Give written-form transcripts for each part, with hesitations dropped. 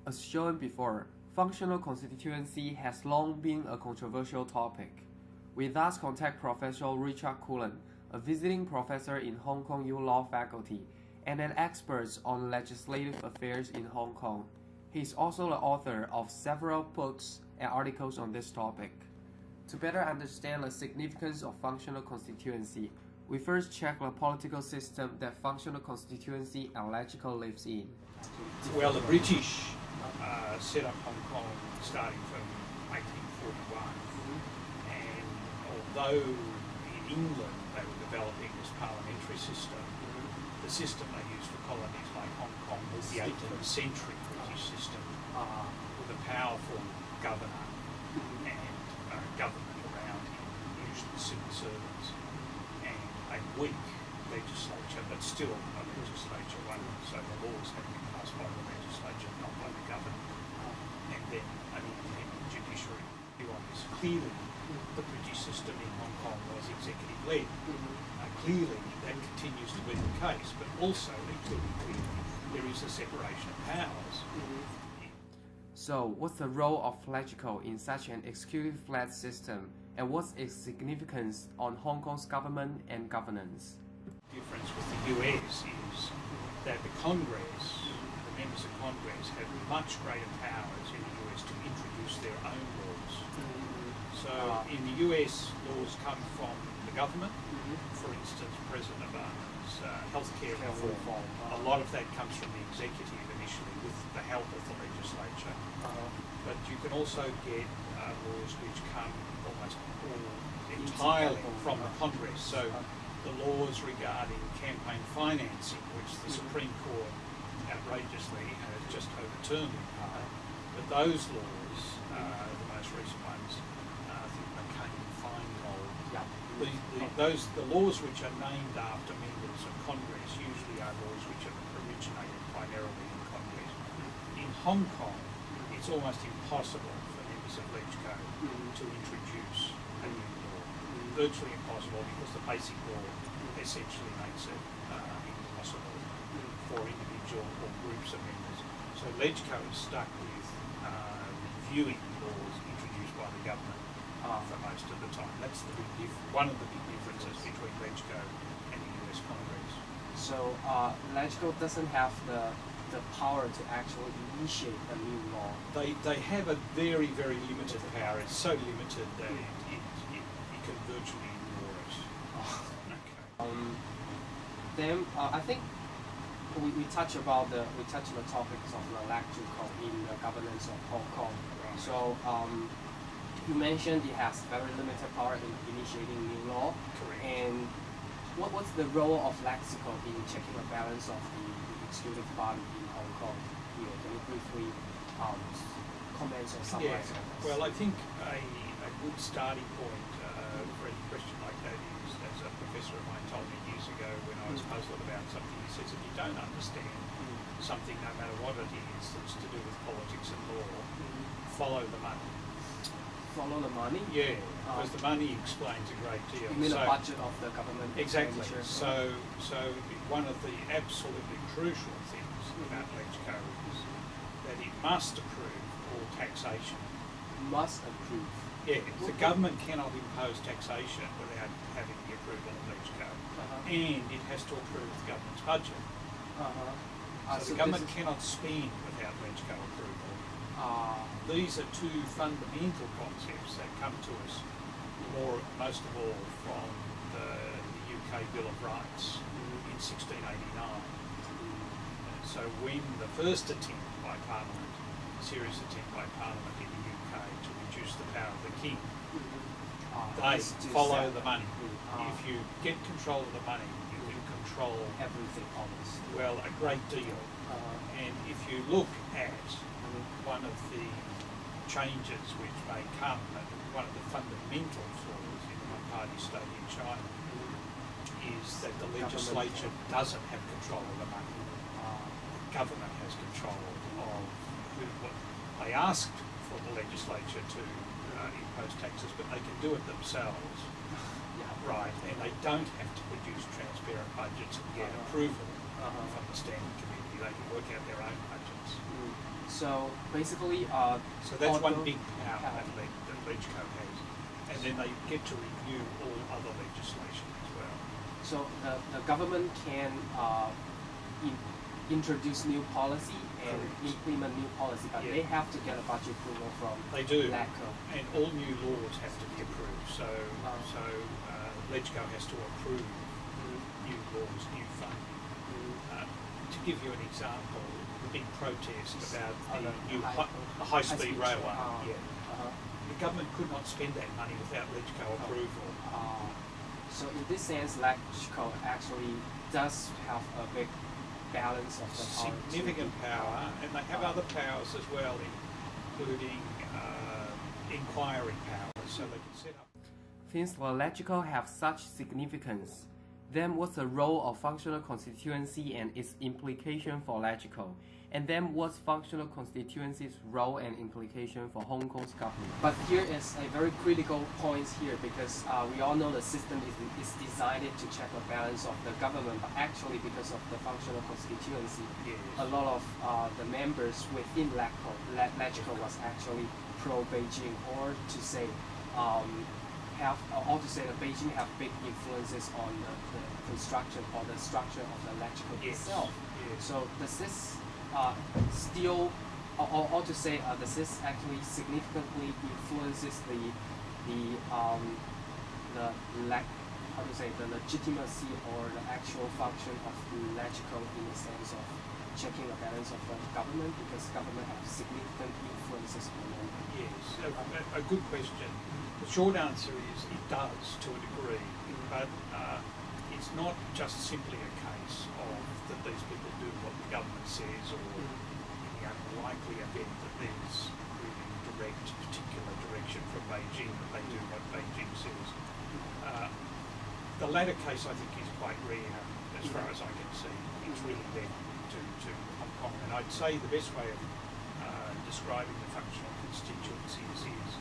As shown before, functional constituency has long been a controversial topic. We thus contact Professor Richard Cullen, a visiting professor in Hong Kong U Law faculty and an expert on legislative affairs in Hong Kong. He is also the author of several books and articles on this topic. To better understand the significance of functional constituency, we first check the political system that functional constituency and legislature lives in. Well, the British set up Hong Kong starting from 1841, and although in England they were developing this parliamentary system, the system they used for colonies like Hong Kong was the 18th century British system with a powerful governor and government around him, usually civil servants, and a weak legislature, but still a legislature one, so the laws had to be passed by the legislature, not by the government, and then an independent judiciary. On this, clearly the British system in Hong Kong was executive-led. Clearly that continues to be the case, but also clearly there is a separation of powers. So, what's the role of legislature in such an executive-led system, and what's its significance on Hong Kong's government and governance? The difference with the US is that the Congress, the members of Congress, have much greater powers in the US to introduce their own laws. So in the US, laws come from the government. For instance, President Obama's healthcare reform. A lot of that comes from the executive initially with the help of the legislature. But you can also get laws which come almost entirely from the Congress. So the laws regarding campaign financing, which the Supreme Court outrageously has just overturned in part. But those laws, the most recent ones, I think McCain-Feingold, the laws which are named after members of Congress usually are laws which have originated primarily in Congress. In Hong Kong, it's almost impossible for members of LegCo to introduce a new law. Virtually impossible, because the basic law essentially makes it impossible for individual or groups of members. So LegCo is stuck with reviewing laws introduced by the government for most of the time. That's one of the big differences between LegCo and the US Congress. So legislature doesn't have the power to actually initiate a new law. They have a very, very limited power. It's so limited that it can virtually ignore it. Then I think we touch on the topics of the legislature in the governance of Hong Kong. Right. So you mentioned it has very limited power in initiating new law. Correct. And what's the role of legislature in checking the balance of the executive body in Hong Kong? Here, can you briefly comment or summarize? Well, I think a good starting point for any question like that is, as a professor of mine told me years ago when I was puzzled about something, he says, if you don't understand something, no matter what it is, that's to do with politics and law, follow the money. Follow the money? Yeah, because the money explains a great deal. You mean the budget of the government? Exactly. So one of the absolutely crucial things about LegCo is that it must approve all taxation. Must approve? Yeah, the government cannot impose taxation without having the approval of LegCo. And it has to approve the government's budget. So the government cannot spend without LegCo approval. These are two fundamental concepts that come to us most of all from the UK Bill of Rights in 1689. So when the first attempt by Parliament, serious attempt by Parliament in the UK to reduce the power of the King, they follow the money. If you get control of the money, you can control everything almost. Well, a great deal. And if you look at one of the changes which may come, and one of the fundamental flaws in the one-party state in China is that the legislature doesn't have control of the money. The government has control of what they asked for the legislature to impose taxes, but they can do it themselves. Right, and they don't have to produce transparent budgets and get approval from the standing committee. They can work out their own budgets. So basically, So that's one although- big power that LegCo has. And then they get to review all other legislation as well. So the government can introduce new policy and Correct. implement new policy, but Yeah. they have to get a budget approval from They do. LegCo. And all new laws have to be approved. So LegCo has to approve new laws, new funding. To give you an example, the big protest about the new high-speed railway. The government could not spend that money without LegCo approval. So in this sense, LegCo actually does have a big balance of the power. Significant power, and they have other powers as well, including inquiry powers, so they can set up. Since the LegCo have such significance, then what's the role of functional constituency and its implication for LegCo? And then what's functional constituency's role and implication for Hong Kong's government? But here is a very critical point here, because we all know the system is designed to check the balance of the government, but actually because of the functional constituency, Yes. a lot of the members within LegCo was actually pro-Beijing, or to say that Beijing have big influences on the construction or the structure of the LegCo itself. Yes. So does this still, or to say, does this actually significantly influences the legitimacy or the actual function of the LegCo in the sense of checking the balance of the government, because government have significant influences on them? Yes, a good question. The short answer is it does to a degree, but it's not just simply a case of that these people do what the government says, or in the unlikely event that there's really direct particular direction from Beijing, that they do what Beijing says. The latter case, I think, is quite rare as far as I can see. It's really led to Hong Kong, and I'd say the best way of describing the functional constituencies is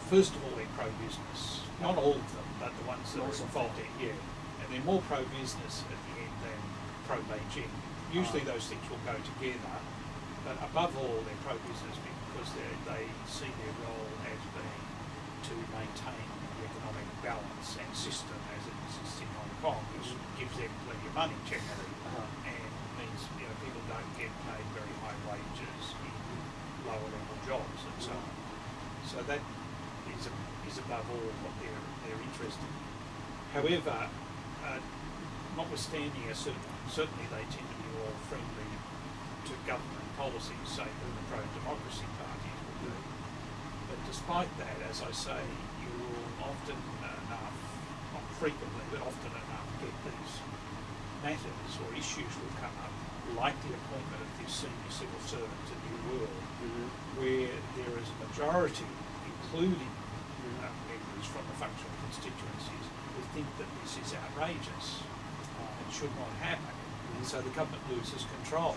first of all, they're pro-business. Not all of them, but the ones that are involved in, and they're more pro-business at the end than pro-Beijing. Usually those things will go together, but above all, they're pro-business because they see their role as being to maintain the economic balance and system as it exists in Hong Kong, which gives them plenty of money generally, and means people don't get paid very high wages in lower level jobs and so on. So that is above all what they're interested in. However, notwithstanding certainly they tend to be more friendly to government policies, say than the pro-democracy parties will do. But despite that, as I say, you will often enough, not frequently, but often enough, get these matters or issues will come up, like the appointment of this senior civil servant to New World, where there is a majority, including members from the functional constituencies, who think that this is outrageous and should not happen. And so the government loses control.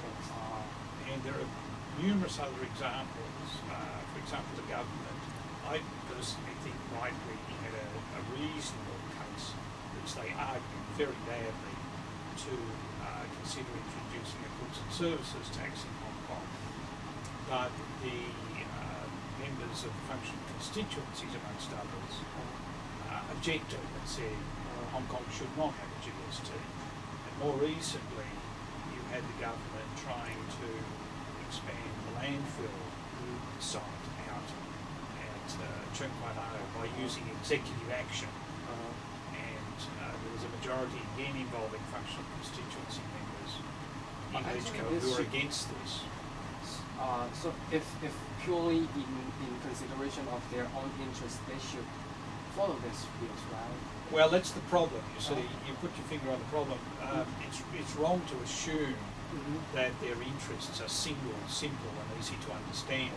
And there are numerous other examples. For example, the government, I personally think, rightly had a reasonable case which they argued very badly to consider introducing a goods and services tax in Hong Kong. But the members of the functional constituencies, amongst others, objected and said Hong Kong should not have a GST. And more recently, you had the government trying to expand the landfill site out at Chung Kwan O by using executive action. And there was a majority again involving functional constituency members in LegCo who are against this. So if purely in consideration of their own interest, they should follow this rules, right? Well, that's the problem. You see, you put your finger on the problem. It's wrong to assume that their interests are simple and easy to understand.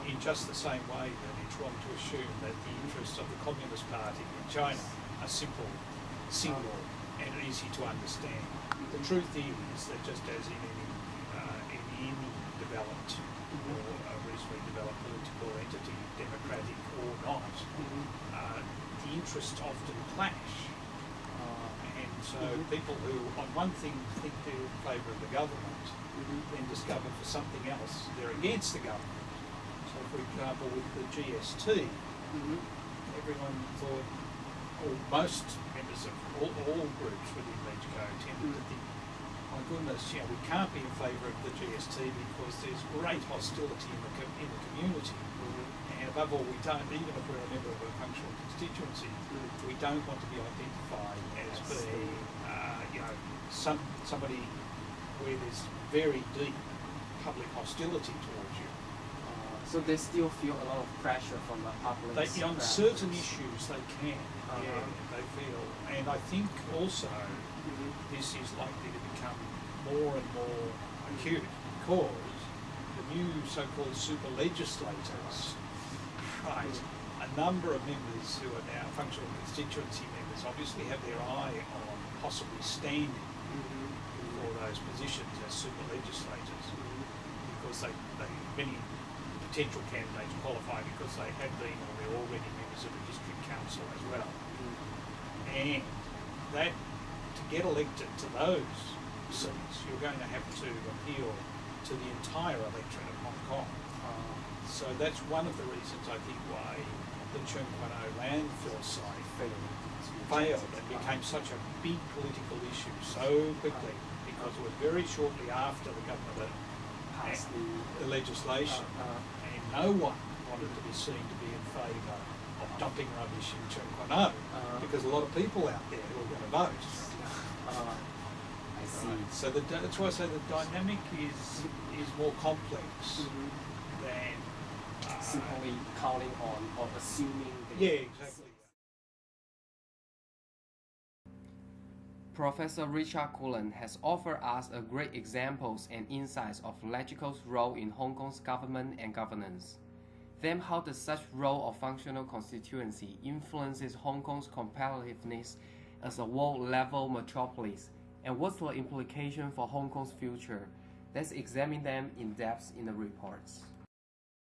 In just the same way that it's wrong to assume that the interests of the Communist Party in China are simple, and easy to understand. The truth is that just as in any developed or reasonably developed political entity, democratic or not, the interests often clash. And so people who, on one thing, think they're in favour of the government, then discover for something else they're against the government. So, for example, with the GST, everyone thought, or most members of all groups within LegCo tended to think, my goodness, we can't be in favour of the GST because there's great hostility in the community. And above all, we don't, even if we're a member of a functional constituency, we don't want to be identified as being, somebody where there's very deep public hostility towards you. So they still feel a lot of pressure from the public. On certain issues, they can. They feel, and I think also this is likely to become more and more acute because the new so-called super legislators, right, a number of members who are now functional constituency members obviously have their eye on possibly standing for those positions as super legislators because many potential candidates qualify because they have been or they're already members of a district council as well. And that, to get elected to those seats, you're going to have to appeal to the entire electorate of Hong Kong. So that's one of the reasons I think why the Chung Kwan O landfill site failed and became such a big political issue so quickly because it was very shortly after the government passed the legislation and no one wanted to be seen to be in favour of dumping rubbish in Chung Kwan O because a lot of people out there who are going to vote. I see. Right. So that's why I say the dynamic is more complex than simply counting on or assuming. Exactly. Professor Richard Cullen has offered us a great examples and insights of LegCo's role in Hong Kong's government and governance. Then how does such role of functional constituency influences Hong Kong's competitiveness as a world-level metropolis, and what's the implication for Hong Kong's future? Let's examine them in depth in the reports.